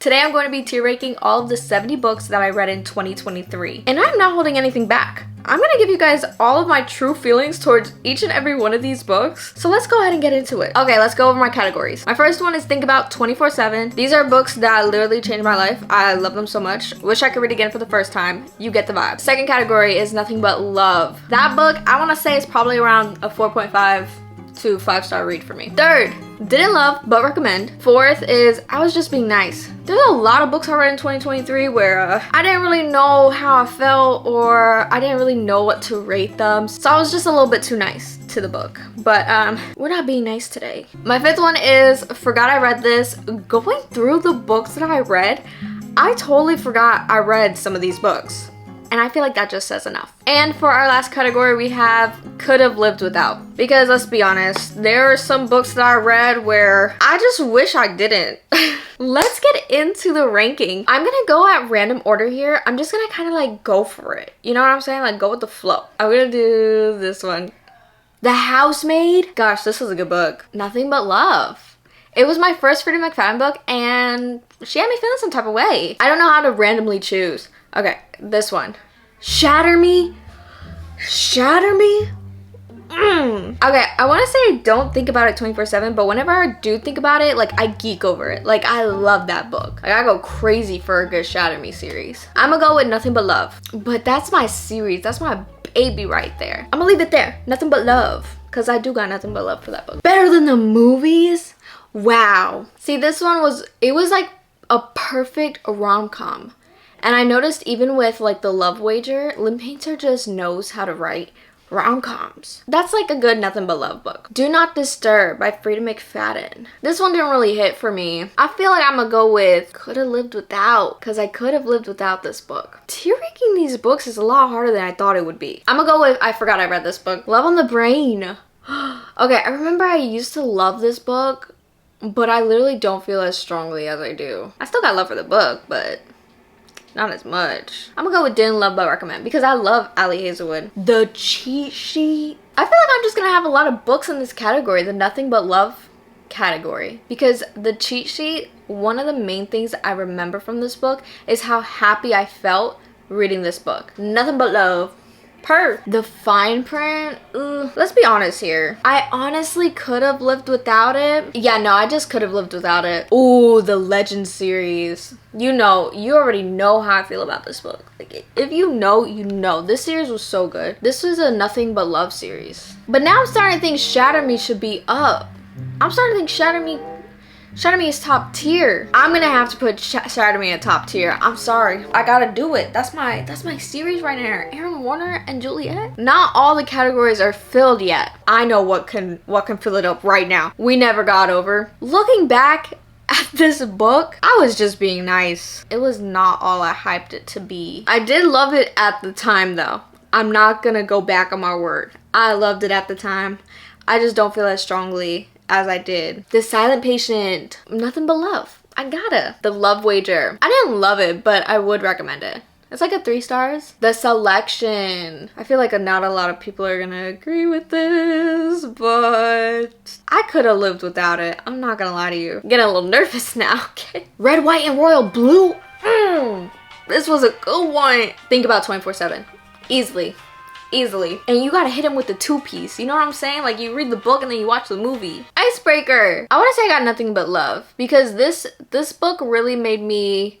Today I'm going to be tier ranking all of the 70 books that I read in 2023. And I'm not holding anything back. I'm going to give you guys all of my true feelings towards each and every one of these books. So let's go ahead and get into it. Okay, let's go over my categories. My first one is Think About 24/7. These are books that literally changed my life. I love them so much. Wish I could read again for the first time. You get the vibe. Second category is Nothing But Love. That book, I want to say, is probably around a 4.5 to 5-star read for me. Third, Didn't Love But Recommend. Fourth is I Was Just Being Nice. There's a lot of books I read in 2023 where I didn't really know how I felt, or I didn't really know what to rate them, so I was just a little bit too nice to the book. But we're not being nice today. My fifth one is Forgot I Read This. Going through the books that I read, I totally forgot I read some of these books. And I feel like that just says enough. And for our last category, we have Could Have Lived Without. Because let's be honest, there are some books that I read where I just wish I didn't. Let's get into the ranking. I'm gonna go at random order here. I'm just gonna kind of like go for it. You know what I'm saying? Like go with the flow. I'm gonna do this one. The Housemaid. Gosh, this was a good book. Nothing But Love. It was my first Freddie McFadden book and she had me feeling some type of way. I don't know how to randomly choose. Okay, this one. Shatter Me. Shatter Me? Okay, I want to say I don't think about it 24/7, but whenever I do think about it, like I geek over it. Like I love that book. Like I go crazy for a good Shatter Me series. I'm gonna go with Nothing But Love. But that's my series. That's my baby right there. I'm gonna leave it there. Nothing But Love. Because I do got nothing but love for that book. Better than the movies? Wow. See, this one was like a perfect rom-com. And I noticed even with like The Love Wager, Lynn Painter just knows how to write rom-coms. That's like a good Nothing But Love book. Do Not Disturb by Freddie McFadden. This one didn't really hit for me. I feel like I'm gonna go with Could Have Lived Without, because I could have lived without this book. Tier ranking these books is a lot harder than I thought it would be. I'm gonna go with I Forgot I Read This book. Love on the Brain. Okay, I remember I used to love this book, but I literally don't feel as strongly as I do. I still got love for the book, but not as much. I'm gonna go with Didn't Love But Recommend because I love Ali Hazelwood. The Cheat Sheet. I feel like I'm just gonna have a lot of books in this category, the Nothing But Love category. Because The Cheat Sheet, one of the main things I remember from this book is how happy I felt reading this book. Nothing But Love. The Fine Print. Let's be honest here. I honestly could have lived without it. Yeah, no, I just could have lived without it. Ooh, the Legend series. You know, you already know how I feel about this book. Like, if you know, you know. This series was so good. This was a Nothing But Love series. But now I'm starting to think Shatter Me should be up. I'm starting to think Shatter Me is top tier. I'm gonna have to put Shatter Me at top tier. I'm sorry. I gotta do it. That's my series right there. Aaron Warner and Juliet. Not all the categories are filled yet. I know what can fill it up right now. We Never Got Over. Looking back at this book, I was just being nice. It was not all I hyped it to be. I did love it at the time though. I'm not gonna go back on my word. I loved it at the time. I just don't feel as strongly as I did. The Silent Patient. Nothing But Love. I gotta. The Love Wager. I didn't love it, but I would recommend it. It's like a 3 stars. The Selection. I feel like not a lot of people are gonna agree with this, but I could have lived without it. I'm not gonna lie to you. I'm getting a little nervous now, okay? Red, White, and Royal Blue. This was a good one. Think About 24/7. Easily. And you gotta hit him with the 2-piece. You know what I'm saying? Like you read the book and then you watch the movie. Icebreaker. I want to say I got Nothing But Love because this book really made me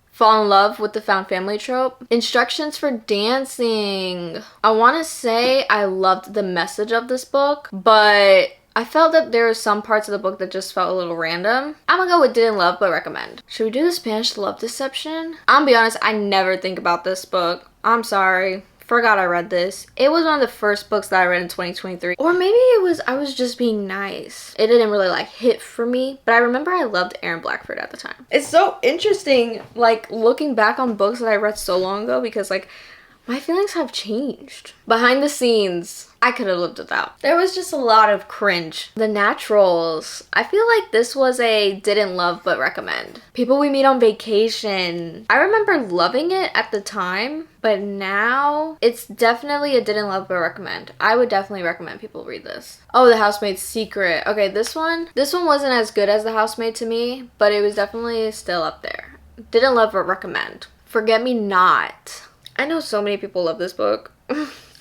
fall in love with the found family trope. Instructions for Dancing. I want to say I loved the message of this book, but I felt that there were some parts of the book that just felt a little random. I'm gonna go with Didn't Love But Recommend. Should we do the Spanish Love Deception? I'm gonna be honest, I never think about this book. I'm sorry. Forgot I read this. It was one of the first books that I read in 2023. Or maybe I was just being nice. It didn't really like hit for me, but I remember I loved Aaron Blackford at the time. It's so interesting like looking back on books that I read so long ago because like my feelings have changed. Behind the Scenes. I could have lived without. There was just a lot of cringe. The Naturals. I feel like this was a didn't love but recommend. People We Meet on Vacation. I remember loving it at the time, but now it's definitely a didn't love but recommend. I would definitely recommend people read this. Oh, The Housemaid's Secret. Okay, this one wasn't as good as The Housemaid to me, but it was definitely still up there. Didn't love but recommend. Forget Me Not. I know so many people love this book.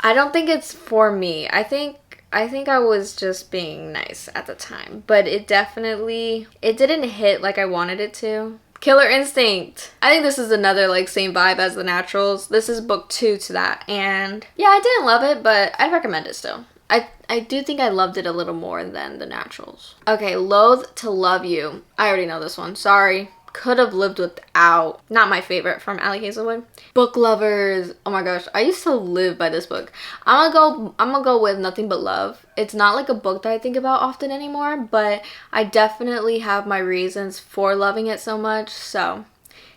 I don't think it's for me. I think I was just being nice at the time, but it didn't hit like I wanted it to. Killer Instinct. I think this is another like same vibe as The Naturals. This is book 2 to that, and yeah, I didn't love it, but I'd recommend it still. I do think I loved it a little more than The Naturals. Okay, Loathe to Love You. I already know this one. Sorry. Could have lived without. Not my favorite from Ali Hazelwood. Book Lovers. Oh my gosh, I used to live by this book. I'm gonna go with Nothing But Love. It's not like a book that I think about often anymore, but I definitely have my reasons for loving it so much. So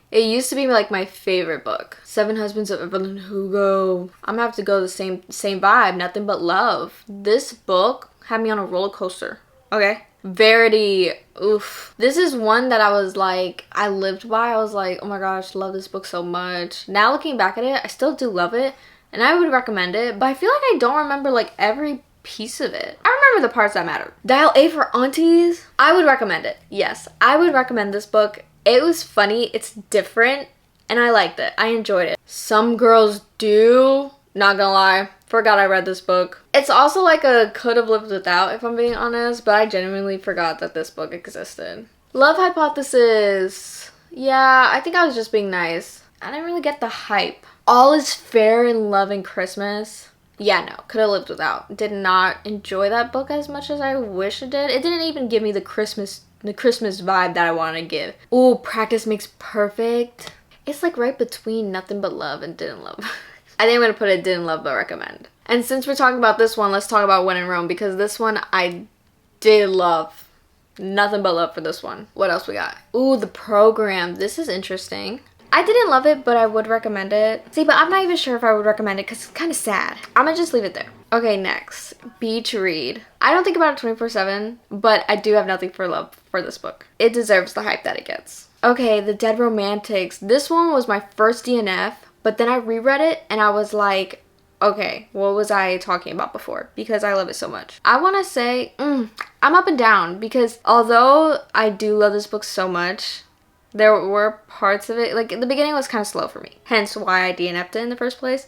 it used to be like my favorite book. Seven Husbands of Evelyn Hugo. I'm gonna have to go the same vibe. Nothing But Love. This book had me on a roller coaster. Okay. Verity. Oof. This is one that I was like, I lived by. I was like, oh my gosh, love this book so much. Now looking back at it, I still do love it and I would recommend it, but I feel like I don't remember like every piece of it. I remember the parts that matter. Dial A for Aunties. I would recommend it. Yes, I would recommend this book. It was funny. It's different and I liked it. I enjoyed it. Some Girls Do. Not gonna lie, forgot I read this book. It's also like a could have lived without, if I'm being honest, but I genuinely forgot that this book existed. Love Hypothesis. Yeah, I think I was just being nice. I didn't really get the hype. All Is Fair in Love and Christmas. Yeah, no, could have lived without. Did not enjoy that book as much as I wish it did. It didn't even give me the Christmas vibe that I wanted to give. Ooh, Practice Makes Perfect. It's like right between Nothing But Love and Didn't Love. I think I'm going to put it didn't love but recommend. And since we're talking about this one, let's talk about When in Rome, because this one I did love. Nothing but love for this one. What else we got? Ooh, The Program. This is interesting. I didn't love it, but I would recommend it. See, but I'm not even sure if I would recommend it because it's kind of sad. I'm going to just leave it there. Okay, next. Beach Read. I don't think about it 24/7, but I do have nothing for love for this book. It deserves the hype that it gets. Okay, The Dead Romantics. This one was my first DNF. But then I reread it and I was like, okay, what was I talking about before? Because I love it so much. I want to say, I'm up and down because although I do love this book so much, there were parts of it, like the beginning was kind of slow for me. Hence why I DNF'd it in the first place.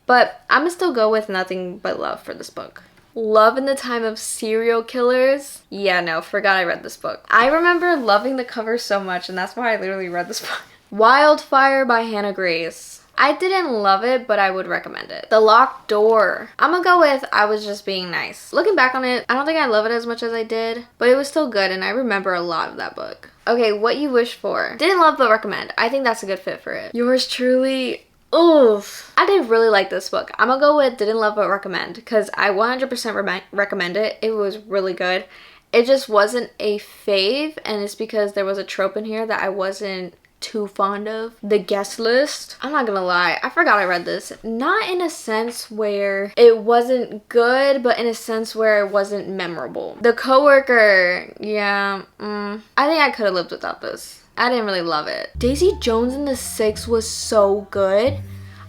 But I'm going to still go with Nothing But Love for this book. Love in the Time of Serial Killers. Yeah, no, forgot I read this book. I remember loving the cover so much and that's why I literally read this book. Wildfire by Hannah Grace. I didn't love it, but I would recommend it. The Locked Door. I'm gonna go with I Was Just Being Nice. Looking back on it, I don't think I love it as much as I did, but it was still good and I remember a lot of that book. Okay, What You Wish For. Didn't love but recommend. I think that's a good fit for it. Yours Truly. Oof. I did really like this book. I'm gonna go with didn't love but recommend because I 100% recommend it. It was really good. It just wasn't a fave and it's because there was a trope in here that I wasn't too fond of. The Guest List. I'm not gonna lie, I forgot I read this. Not in a sense where it wasn't good, but in a sense where it wasn't memorable. The Coworker. Yeah, I think I could have lived without this. I didn't really love it. Daisy Jones and the Six was so good.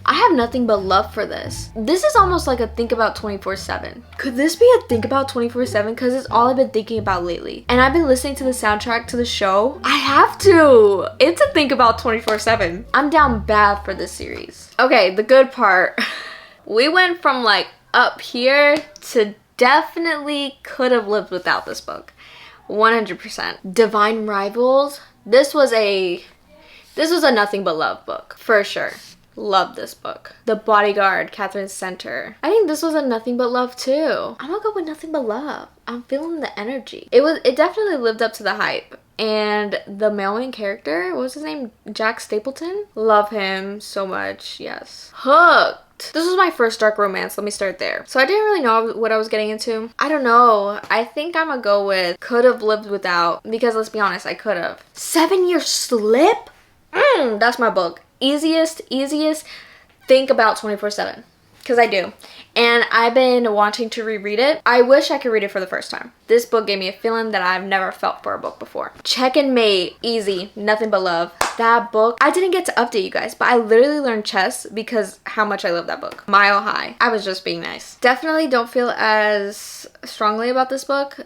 I have nothing but love for this. This is almost like a think about 24/7. Could this be a think about 24/7? Because it's all I've been thinking about lately. And I've been listening to the soundtrack to the show. I have to. It's a think about 24/7. I'm down bad for this series. Okay, the good part. We went from like up here to definitely could have lived without this book. 100%. Divine Rivals. This was a nothing but love book for sure. Love this book. The Bodyguard, Catherine Center. I think this was a nothing but love too. I'm gonna go with nothing but love. I'm feeling the energy. It definitely lived up to the hype. And the main character, what was his name? Jack Stapleton? Love him so much, yes. Hooked. This was my first dark romance. Let me start there. So I didn't really know what I was getting into. I don't know. I think I'm gonna go with could have lived without because let's be honest, I could have. 7 Year Slip? That's my book. Easiest, think about 24/7. because I do. And I've been wanting to reread it. I wish I could read it for the first time. This book gave me a feeling that I've never felt for a book before. Check and Mate, easy, nothing but love. That book, I didn't get to update you guys, but I literally learned chess because how much I love that book. Mile High. I was just being nice. Definitely don't feel as strongly about this book.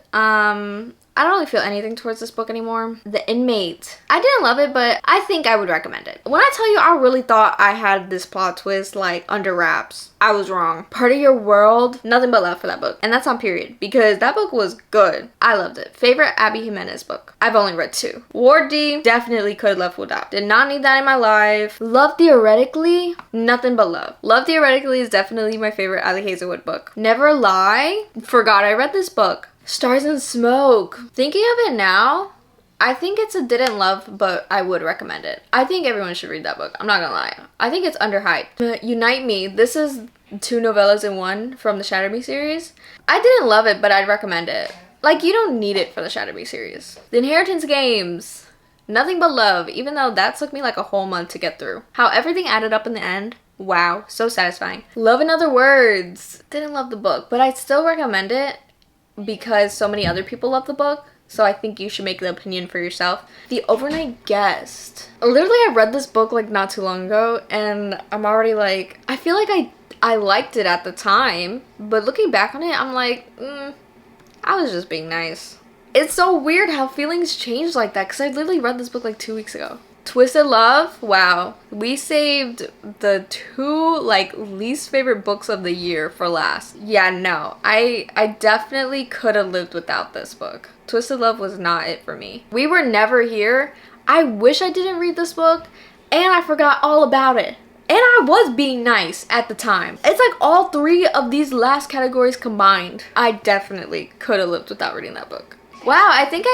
I don't really feel anything towards this book anymore. The Inmate. I didn't love it, but I think I would recommend it. When I tell you I really thought I had this plot twist like under wraps, I was wrong. Part of Your World, nothing but love for that book. And that's on period because that book was good. I loved it. Favorite Abby Jimenez book. I've only read 2. Ward D, definitely could have left without. Did not need that in my life. Love Theoretically, nothing but love. Love Theoretically is definitely my favorite Ali Hazelwood book. Never Lie, forgot I read this book. Stars and Smoke. Thinking of it now, I think it's a didn't love, but I would recommend it. I think everyone should read that book. I'm not gonna lie. I think it's underhyped. Unite Me. This is 2 novellas in one from the Shatter Me series. I didn't love it, but I'd recommend it. Like, you don't need it for the Shatter Me series. The Inheritance Games. Nothing but love, even though that took me like a whole month to get through. How everything added up in the end. Wow, so satisfying. Love in Other Words. Didn't love the book, but I'd still recommend it because so many other people love the book, so I think you should make the opinion for yourself. The Overnight Guest. Literally, I read this book like not too long ago, and I'm already like, I feel like I liked it at the time, but looking back on it, I'm like, I was just being nice. It's so weird how feelings change like that, because I literally read this book like 2 weeks ago. Twisted Love, wow. We saved the 2 like least favorite books of the year for last. Yeah, no, I definitely could have lived without this book. Twisted Love was not it for me. We Were Never Here. I wish I didn't read this book, and I forgot all about it. And I was being nice at the time. It's like all 3 of these last categories combined. I definitely could have lived without reading that book. Wow, I think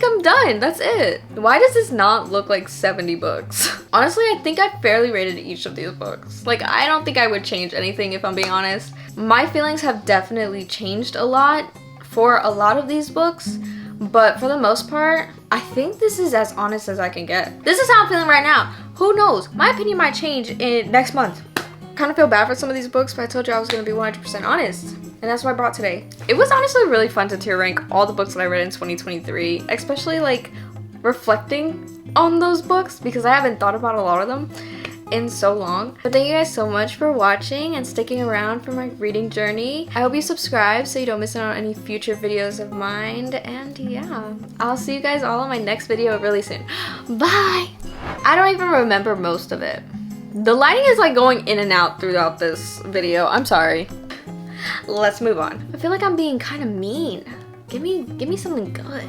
I'm done. That's it. Why does this not look like 70 books? Honestly, I think I fairly rated each of these books. Like, I don't think I would change anything if I'm being honest. My feelings have definitely changed a lot for a lot of these books, but for the most part, I think this is as honest as I can get. This is how I'm feeling right now. Who knows? My opinion might change in next month. Kind of feel bad for some of these books, but I told you I was going to be 100% honest. And that's what I brought today. It was honestly really fun to tier rank all the books that I read in 2023, especially like reflecting on those books because I haven't thought about a lot of them in so long. But thank you guys so much for watching and sticking around for my reading journey. I hope you subscribe so you don't miss out on any future videos of mine. And yeah, I'll see you guys all in my next video really soon. Bye! I don't even remember most of it. The lighting is like going in and out throughout this video. I'm sorry. Let's move on. I feel like I'm being kind of mean. Give me something good.